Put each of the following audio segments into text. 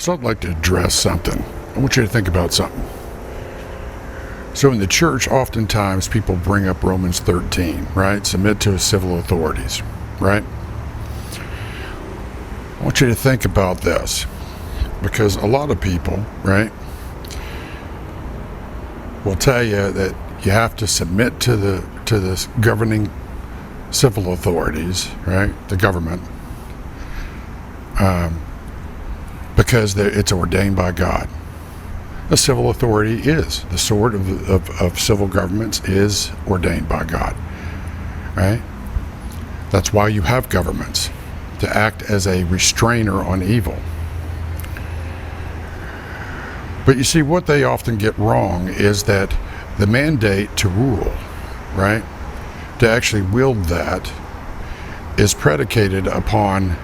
So I'd like to address something. I want you to think about something. So in the church, oftentimes people bring up Romans 13, right? Submit to civil authorities, right? I want you to think about this, because a lot of people, right, will tell you that you have to submit to the governing civil authorities, right, the government, because it's ordained by God. A civil authority is. The sword of civil governments is ordained by God, right? That's why you have governments, to act as a restrainer on evil. But you see, what they often get wrong is that the mandate to rule, right, to actually wield that, is predicated upon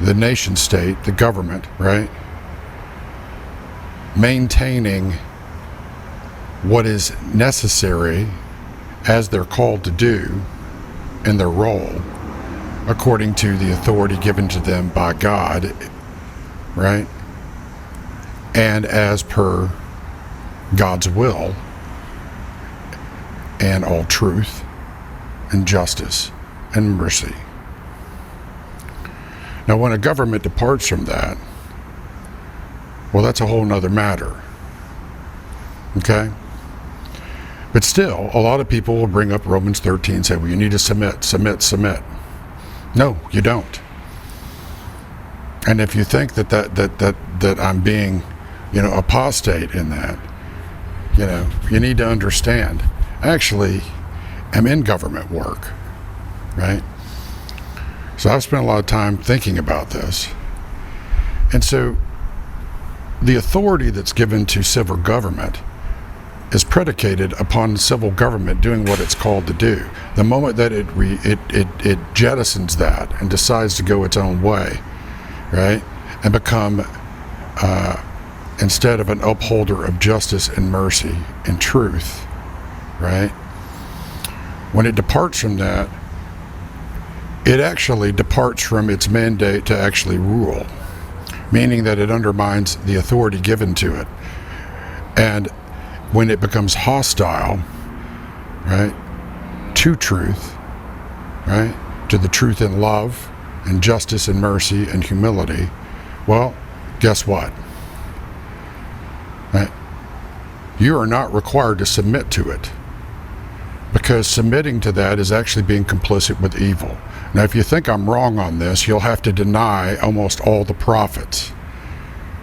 the nation state, the government, right, maintaining what is necessary as they're called to do in their role, according to the authority given to them by God, right, and as per God's will and all truth and justice and mercy. Now, when a government departs from that, well, that's a whole nother matter. Okay? But still, a lot of people will bring up Romans 13 and say, well, you need to submit. No, you don't. And if you think that I'm being, apostate in that, you need to understand, actually, I'm in government work, right? So I've spent a lot of time thinking about this. And so the authority that's given to civil government is predicated upon civil government doing what it's called to do. The moment that it jettisons that and decides to go its own way, right, and become, instead of an upholder of justice and mercy and truth, right, when it departs from that, it actually departs from its mandate to actually rule, meaning that it undermines the authority given to it. And when it becomes hostile, right, to truth, right, to the truth in love and justice and mercy and humility, well, guess what? Right? You are not required to submit to it, because submitting to that is actually being complicit with evil. Now, if you think I'm wrong on this, you'll have to deny almost all the prophets,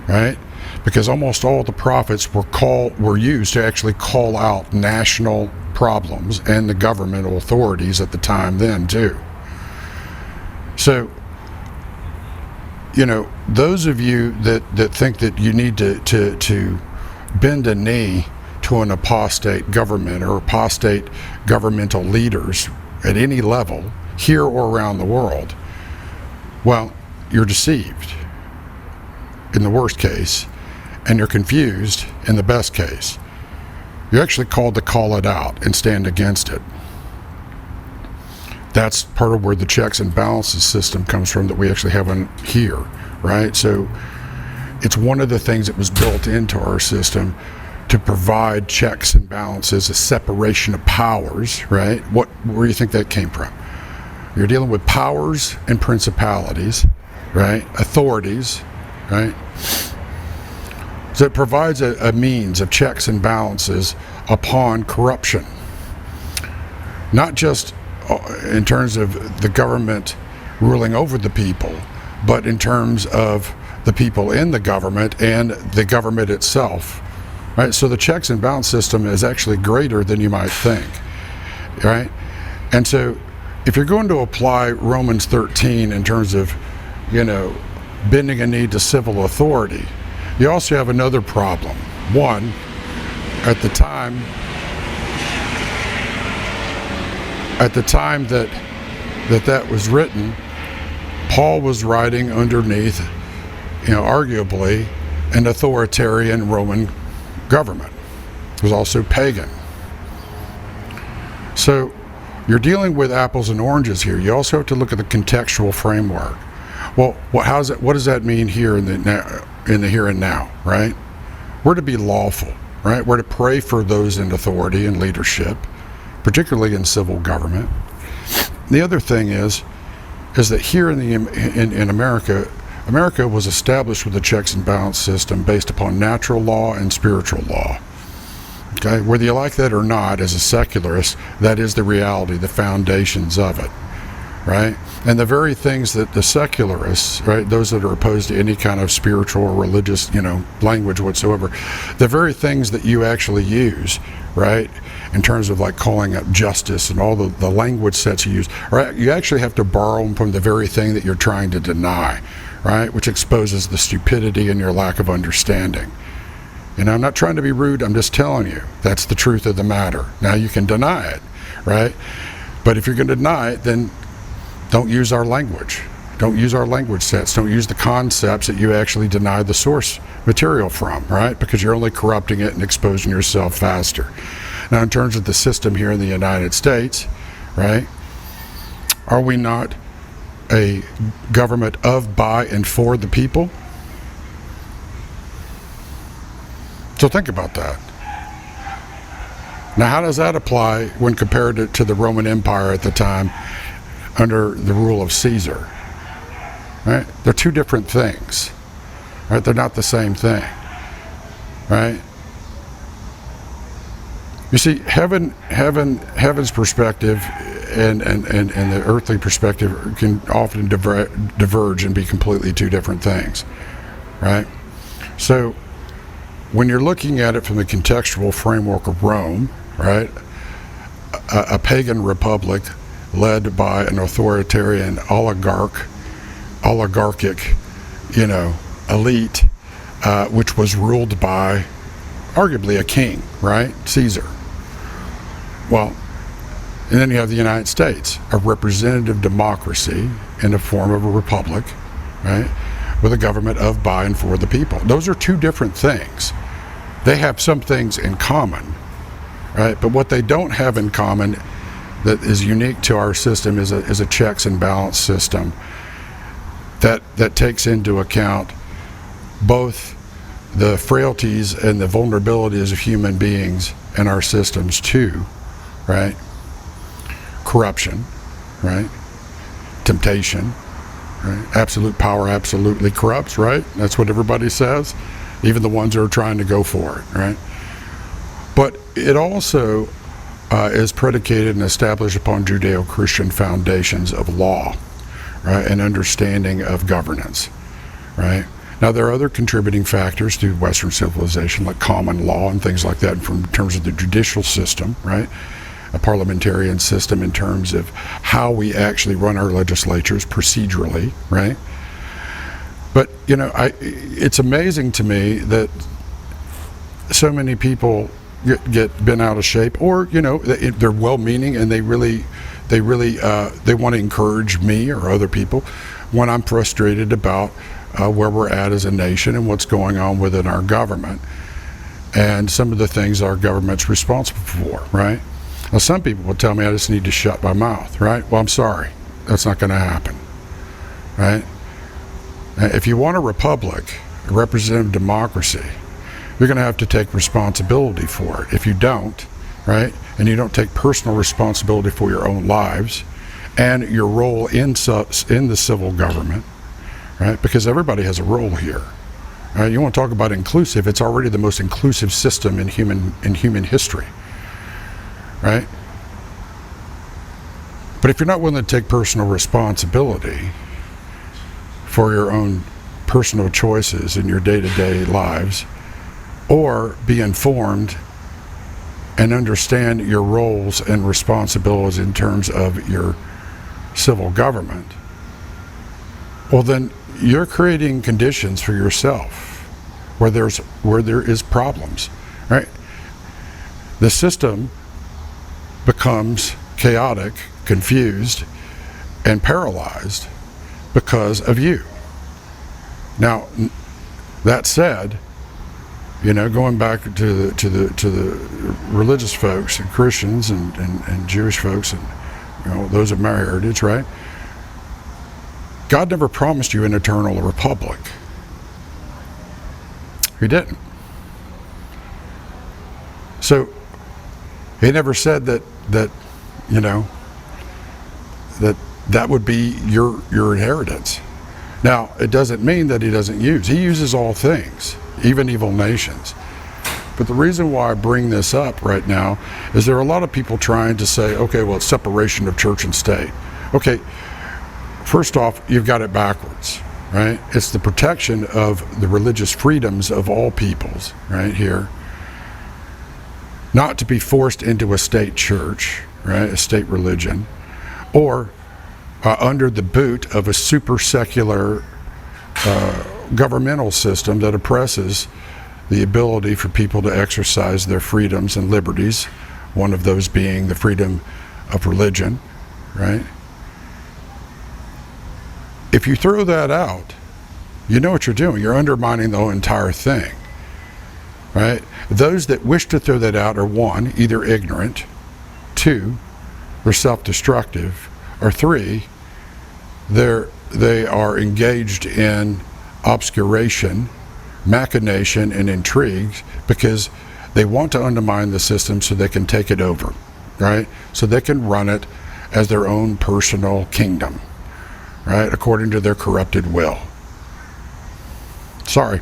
right? Because almost all the prophets were used to actually call out national problems and the governmental authorities at the time then too. So, those of you that think that you need to bend a knee to an apostate government or apostate governmental leaders at any level, here or around the world, well, you're deceived in the worst case, and you're confused in the best case. You're actually called to call it out and stand against it. That's part of where the checks and balances system comes from that we actually have in here, right? So it's one of the things that was built into our system to provide checks and balances, a separation of powers, right? Where do you think that came from? You're dealing with powers and principalities, right? Authorities, right? So it provides a means of checks and balances upon corruption. Not just in terms of the government ruling over the people, but in terms of the people in the government and the government itself, right? So the checks and balance system is actually greater than you might think, right? And so if you're going to apply Romans 13 in terms of, bending a knee to civil authority, you also have another problem. One, at the time that was written, Paul was writing underneath, arguably an authoritarian Roman government. It was also pagan. So you're dealing with apples and oranges here. You also have to look at the contextual framework. Well, what does that mean here in the here and now, right? We're to be lawful, right? We're to pray for those in authority and leadership, particularly in civil government. The other thing is that here in America, America was established with a checks and balance system based upon natural law and spiritual law. Okay, whether you like that or not, as a secularist, that is the reality, the foundations of it, right? And the very things that the secularists, right, those that are opposed to any kind of spiritual or religious, language whatsoever, the very things that you actually use, right, in terms of like calling up justice and all the language sets you use, right, you actually have to borrow them from the very thing that you're trying to deny, right, which exposes the stupidity and your lack of understanding. I'm not trying to be rude, I'm just telling you, that's the truth of the matter. Now you can deny it, right? But if you're going to deny it, then don't use our language. Don't use our language sets. Don't use the concepts that you actually deny the source material from, right? Because you're only corrupting it and exposing yourself faster. Now, in terms of the system here in the United States, right, are we not a government of, by, and for the people? So think about that. Now, how does that apply when compared to the Roman Empire at the time under the rule of Caesar? Right? They're two different things. Right? They're not the same thing. Right? You see, heaven's perspective and the earthly perspective can often diverge and be completely two different things. Right? So, when you're looking at it from the contextual framework of Rome, right, a pagan republic led by an authoritarian oligarchic, elite, which was ruled by arguably a king, right, Caesar. Well, and then you have the United States, a representative democracy in the form of a republic, right, with a government of, by, and for the people. Those are two different things. They have some things in common, right? But what they don't have in common that is unique to our system is a checks and balance system that takes into account both the frailties and the vulnerabilities of human beings and our systems too, right? Corruption, right? Temptation, right? Absolute power absolutely corrupts, right? That's what everybody says. Even the ones that are trying to go for it, right? But it also is predicated and established upon Judeo-Christian foundations of law, right, and understanding of governance, right? Now, there are other contributing factors to Western civilization, like common law and things like that, from terms of the judicial system, right? A parliamentarian system in terms of how we actually run our legislatures procedurally, right? But, it's amazing to me that so many people get bent out of shape, or, they're well-meaning and they want to encourage me or other people when I'm frustrated about where we're at as a nation and what's going on within our government and some of the things our government's responsible for, right? Now, some people will tell me I just need to shut my mouth, right? Well, I'm sorry. That's not going to happen, right? If you want a republic, a representative democracy, you're going to have to take responsibility for it. If you don't, right, and you don't take personal responsibility for your own lives and your role in the civil government, right, because everybody has a role here. Right? You want to talk about inclusive, it's already the most inclusive system in human history, right? But if you're not willing to take personal responsibility for your own personal choices in your day-to-day lives, or be informed and understand your roles and responsibilities in terms of your civil government, well, then you're creating conditions for yourself where there is problems, right? The system becomes chaotic, confused, and paralyzed because of you. Now, that said, going back to the religious folks and Christians and Jewish folks and those of my heritage, right? God never promised you an eternal republic. He didn't. So he never said that you know, that would be your inheritance. Now, it doesn't mean that he doesn't use. He uses all things, even evil nations. But the reason why I bring this up right now is there are a lot of people trying to say, okay, well, it's separation of church and state. Okay, first off, you've got it backwards, right? It's the protection of the religious freedoms of all peoples, right here. Not to be forced into a state church, right, a state religion, or under the boot of a super secular governmental system that oppresses the ability for people to exercise their freedoms and liberties, one of those being the freedom of religion, right? If you throw that out, you know what you're doing. You're undermining the whole entire thing, right? Those that wish to throw that out are, one, either ignorant, two, they're self-destructive, or three, they are engaged in obscuration, machination, and intrigues because they want to undermine the system so they can take it over, right? So they can run it as their own personal kingdom, right? According to their corrupted will. Sorry.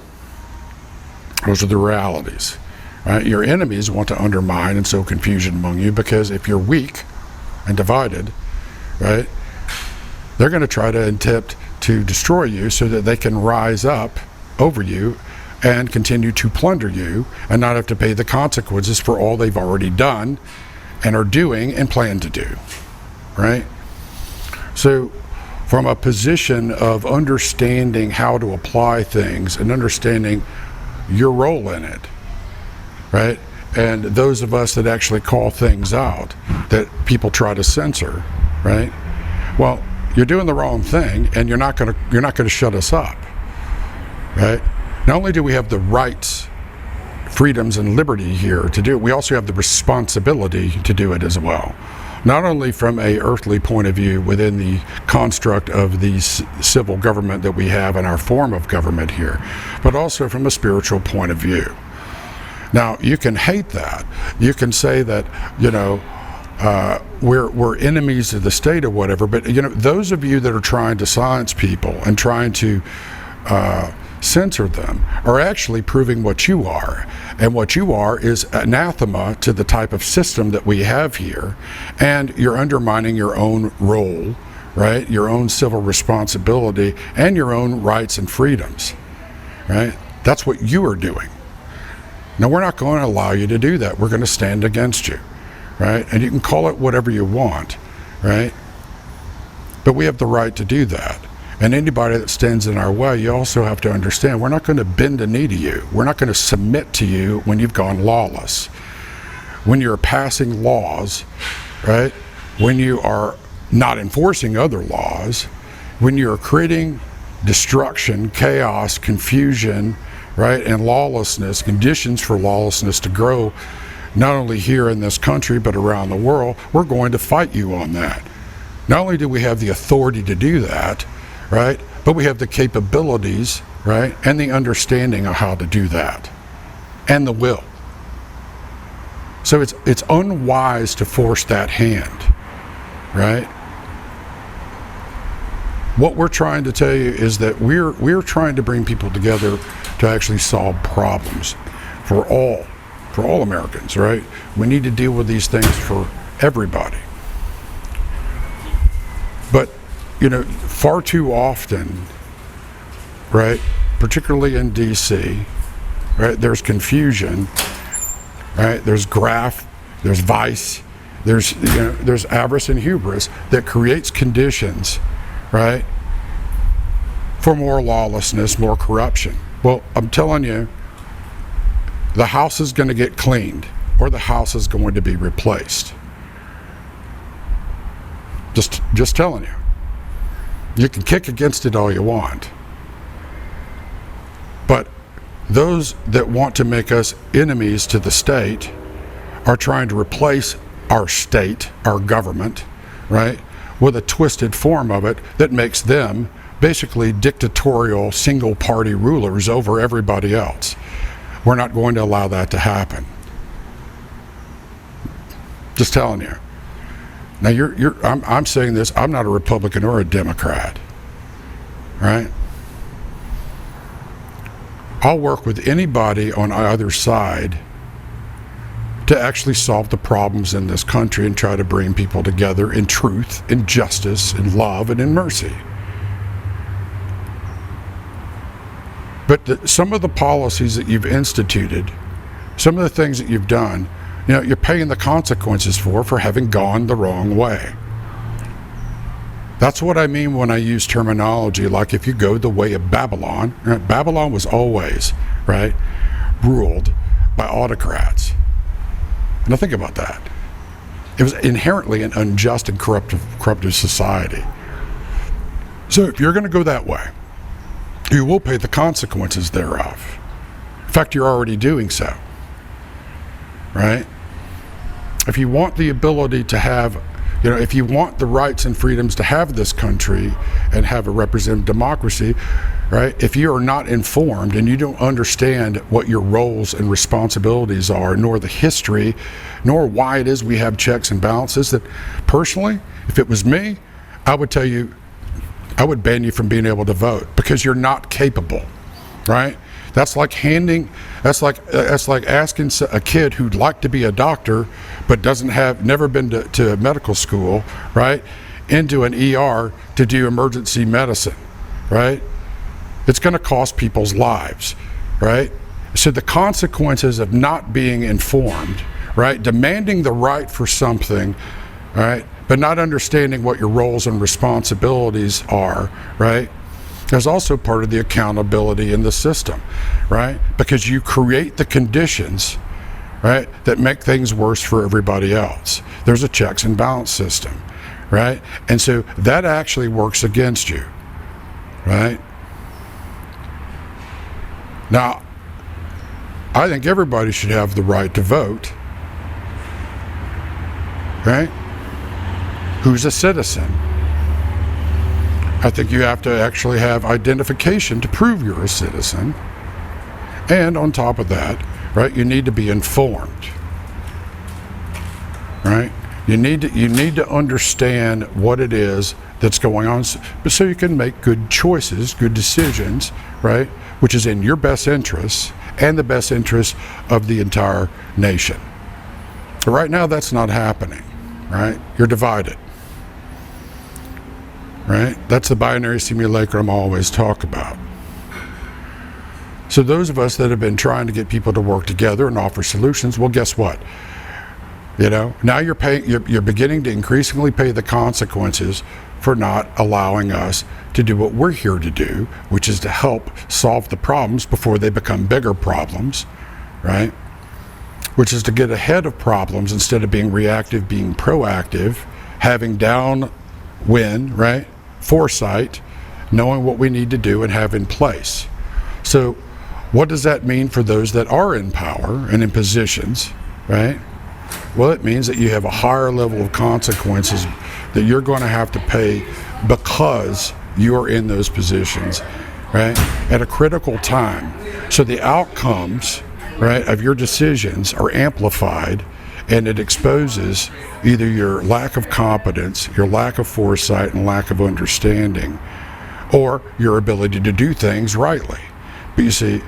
Those are the realities, right? Your enemies want to undermine and sow confusion among you because if you're weak and divided, right, they're going to try to attempt to destroy you so that they can rise up over you and continue to plunder you and not have to pay the consequences for all they've already done and are doing and plan to do, right? So from a position of understanding how to apply things and understanding your role in it, right? And those of us that actually call things out that people try to censor, right? Well, you're doing the wrong thing and you're not going to shut us up, right? Not only do we have the rights, freedoms, and liberty here to do it, we also have the responsibility to do it as well. Not only from a earthly point of view within the construct of the civil government that we have in our form of government here, but also from a spiritual point of view. Now, you can hate that. You can say that, you know, we're enemies of the state or whatever, but, you know, those of you that are trying to silence people and trying to censor them are actually proving what you are. And what you are is anathema to the type of system that we have here. And you're undermining your own role, right? Your own civil responsibility and your own rights and freedoms, right? That's what you are doing. Now, we're not going to allow you to do that. We're going to stand against you, right? And you can call it whatever you want, right? But we have the right to do that. And anybody that stands in our way, you also have to understand, we're not going to bend a knee to you. We're not going to submit to you when you've gone lawless. When you're passing laws, right? When you are not enforcing other laws, when you're creating destruction, chaos, confusion, right? And lawlessness, conditions for lawlessness to grow, not only here in this country, but around the world, we're going to fight you on that. Not only do we have the authority to do that, right? But we have the capabilities, right? And the understanding of how to do that. And the will. So it's unwise to force that hand, right? What we're trying to tell you is that we're trying to bring people together to actually solve problems for all Americans, right? We need to deal with these things for everybody. But, you know, far too often, right, particularly in DC, right, there's confusion, right, there's graft, there's vice, there's, you know, there's avarice and hubris that creates conditions, right, for more lawlessness, more corruption. Well, I'm telling you, the house is going to get cleaned or the house is going to be replaced. Just telling you. You can kick against it all you want. But those that want to make us enemies to the state are trying to replace our state, our government, right, with a twisted form of it that makes them basically dictatorial single-party rulers over everybody else. We're not going to allow that to happen. Just telling you. Now, I'm saying this, I'm not a Republican or a Democrat, right? I'll work with anybody on either side to actually solve the problems in this country and try to bring people together in truth, in justice, in love, and in mercy. But some of the policies that you've instituted, some of the things that you've done, you're paying the consequences for having gone the wrong way. That's what I mean when I use terminology like if you go the way of Babylon. Right? Babylon was always, right, ruled by autocrats. Now think about that. It was inherently an unjust and corruptive society. So if you're going to go that way, you will pay the consequences thereof. In fact, you're already doing so. Right? If you want the ability to have, if you want the rights and freedoms to have this country and have a representative democracy, right? If you are not informed and you don't understand what your roles and responsibilities are, nor the history, nor why it is we have checks and balances, that personally, if it was me, I would tell you, I would ban you from being able to vote because you're not capable, right? That's like asking a kid who'd like to be a doctor but never been to medical school, right, into an ER to do emergency medicine, right? It's going to cost people's lives, right? So the consequences of not being informed, right, demanding the right for something, right, but not understanding what your roles and responsibilities are, right? There's also part of the accountability in the system, right? Because you create the conditions, right, that make things worse for everybody else. There's a checks and balance system, right? And so that actually works against you, right? Now, I think everybody should have the right to vote, right? Who's a citizen? I think you have to actually have identification to prove you're a citizen. And on top of that, right, you need to be informed, right? You need to understand what it is that's going on so you can make good choices, good decisions, right, which is in your best interests and the best interests of the entire nation. But right now, that's not happening, right? You're divided. Right? That's the binary simulacrum I always talk about. So those of us that have been trying to get people to work together and offer solutions, well, guess what? Now you're beginning to increasingly pay the consequences for not allowing us to do what we're here to do, which is to help solve the problems before they become bigger problems, right? Which is to get ahead of problems instead of being reactive, being proactive, having downwind, right? Foresight, knowing what we need to do and have in place. So what does that mean for those that are in power and in positions, right? Well, it means that you have a higher level of consequences that you're going to have to pay because you're in those positions, right? At a critical time. So the outcomes, right, of your decisions are amplified, and it exposes either your lack of competence, your lack of foresight and lack of understanding, or your ability to do things rightly. But you see,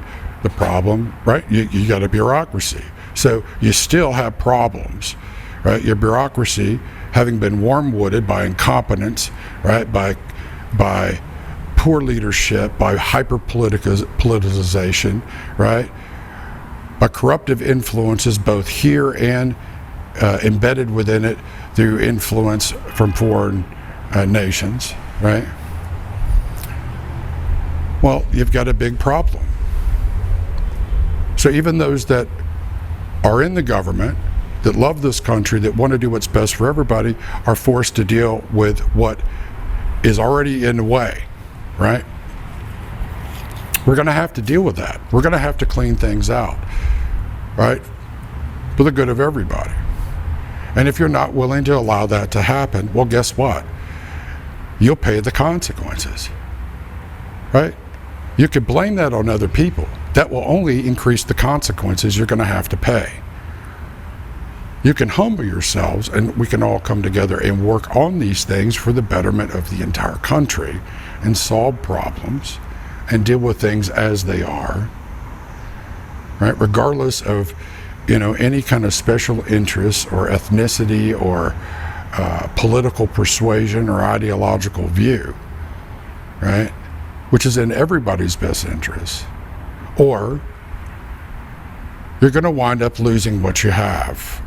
the problem, right, you got a bureaucracy. So you still have problems, right? Your bureaucracy, having been warm-wooded by incompetence, right, by poor leadership, by hyper-politicization, right, by corruptive influences both here and embedded within it through influence from foreign nations, right? Well, you've got a big problem. So even those that are in the government, that love this country, that want to do what's best for everybody, are forced to deal with what is already in the way, right? We're going to have to deal with that. We're going to have to clean things out, right? For the good of everybody. And if you're not willing to allow that to happen, well, guess what? You'll pay the consequences. right? You could blame that on other people. That will only increase the consequences you're going to have to pay. You can humble yourselves, and we can all come together and work on these things for the betterment of the entire country and solve problems and deal with things as they are, right? Regardless of, any kind of special interest or ethnicity or political persuasion or ideological view, right? Which is in everybody's best interest. Or you're going to wind up losing what you have.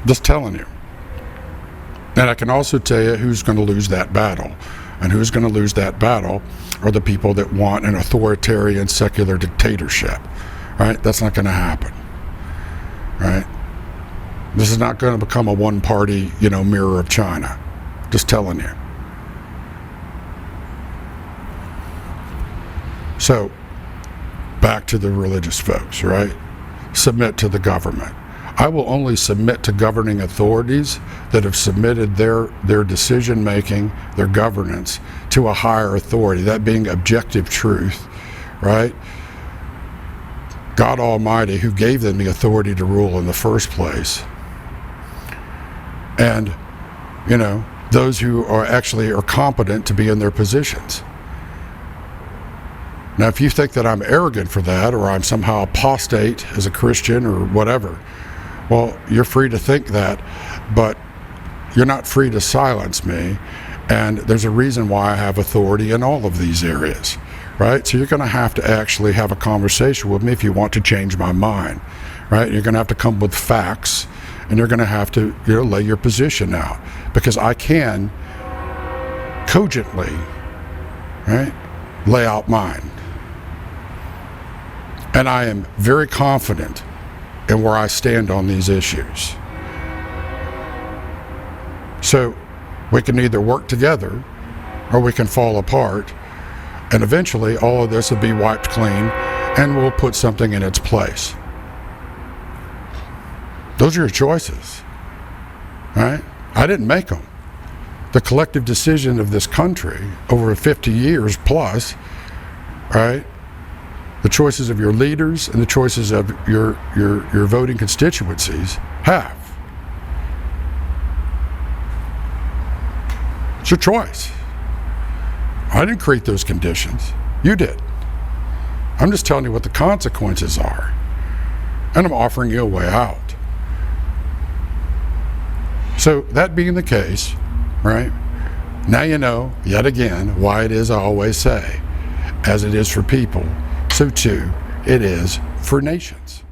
Just telling you. And I can also tell you who's going to lose that battle. And who's going to lose that battle are the people that want an authoritarian secular dictatorship. Right? That's not going to happen. Right? This is not going to become a one-party, mirror of China. Just telling you. So, back to the religious folks, right? Submit to the government. I will only submit to governing authorities that have submitted their decision-making, their governance, to a higher authority, that being objective truth, right? God Almighty, who gave them the authority to rule in the first place. And, those who are competent to be in their positions. Now, if you think that I'm arrogant for that, or I'm somehow apostate as a Christian or whatever, well, you're free to think that, but you're not free to silence me. And there's a reason why I have authority in all of these areas, right? So you're going to have to actually have a conversation with me if you want to change my mind, right? You're going to have to come with facts, and you're going to have to, lay your position out, because I can cogently, right, lay out mine. And I am very confident in where I stand on these issues. So we can either work together or we can fall apart, and eventually all of this will be wiped clean and we'll put something in its place. Those are your choices, right? I didn't make them. The collective decision of this country over 50 years plus, right? The choices of your leaders and the choices of your voting constituencies have. It's your choice. I didn't create those conditions. You did. I'm just telling you what the consequences are. And I'm offering you a way out. So that being the case, right? Now you know, yet again, why it is I always say, as it is for people, so too it is for nations.